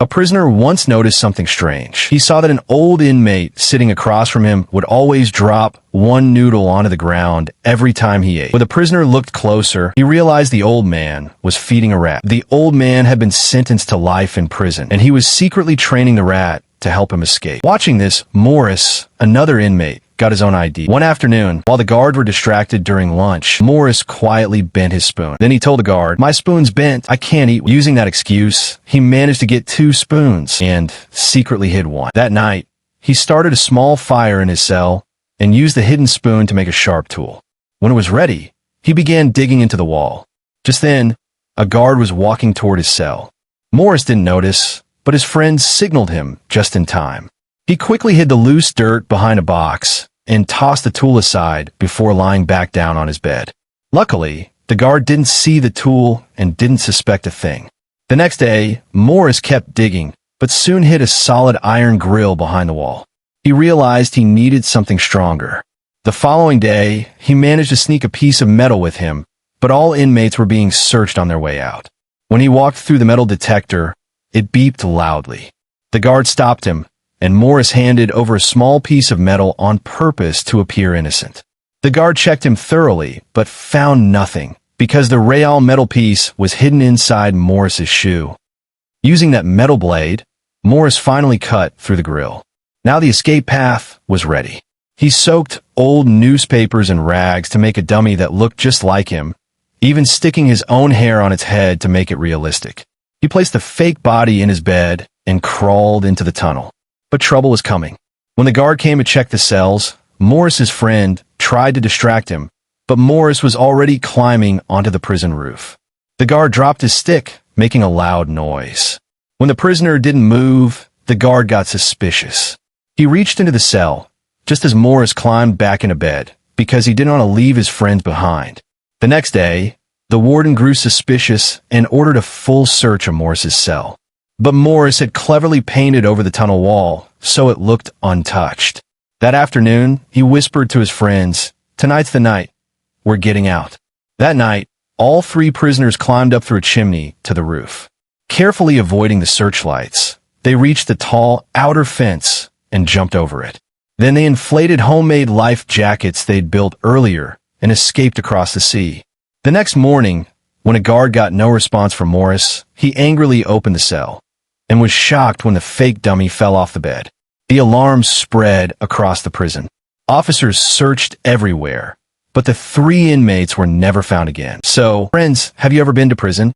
A prisoner once noticed something strange. He saw that an old inmate sitting across from him would always drop one noodle onto the ground every time he ate. When the prisoner looked closer, he realized the old man was feeding a rat. The old man had been sentenced to life in prison, and he was secretly training the rat to help him escape. Watching this, Morris, another inmate, got his own ID. One afternoon, while the guards were distracted during lunch, Morris quietly bent his spoon. Then he told the guard, "My spoon's bent. I can't eat." Using that excuse, he managed to get 2 spoons and secretly hid one. That night, he started a small fire in his cell and used the hidden spoon to make a sharp tool. When it was ready, he began digging into the wall. Just then, a guard was walking toward his cell. Morris didn't notice, but his friends signaled him just in time. He quickly hid the loose dirt behind a box and tossed the tool aside before lying back down on his bed. Luckily, the guard didn't see the tool and didn't suspect a thing. The next day, Morris kept digging, but soon hit a solid iron grill behind the wall. He realized he needed something stronger. The following day, he managed to sneak a piece of metal with him, but all inmates were being searched on their way out. When he walked through the metal detector, it beeped loudly. The guard stopped him, and Morris handed over a small piece of metal on purpose to appear innocent. The guard checked him thoroughly, but found nothing, because the real metal piece was hidden inside Morris's shoe. Using that metal blade, Morris finally cut through the grill. Now the escape path was ready. He soaked old newspapers and rags to make a dummy that looked just like him, even sticking his own hair on its head to make it realistic. He placed the fake body in his bed and crawled into the tunnel. But trouble was coming. When the guard came to check the cells, Morris's friend tried to distract him, but Morris was already climbing onto the prison roof. The guard dropped his stick, making a loud noise. When the prisoner didn't move, the guard got suspicious. He reached into the cell, just as Morris climbed back into bed, because he didn't want to leave his friend behind. The next day, the warden grew suspicious and ordered a full search of Morris's cell. But Morris had cleverly painted over the tunnel wall, so it looked untouched. That afternoon, he whispered to his friends, "Tonight's the night. We're getting out." That night, all 3 prisoners climbed up through a chimney to the roof. Carefully avoiding the searchlights, they reached the tall outer fence and jumped over it. Then they inflated homemade life jackets they'd built earlier and escaped across the sea. The next morning, when a guard got no response from Morris, he angrily opened the cell and was shocked when the fake dummy fell off the bed. The alarm spread across the prison. Officers searched everywhere, but the 3 inmates were never found again. So, friends, have you ever been to prison?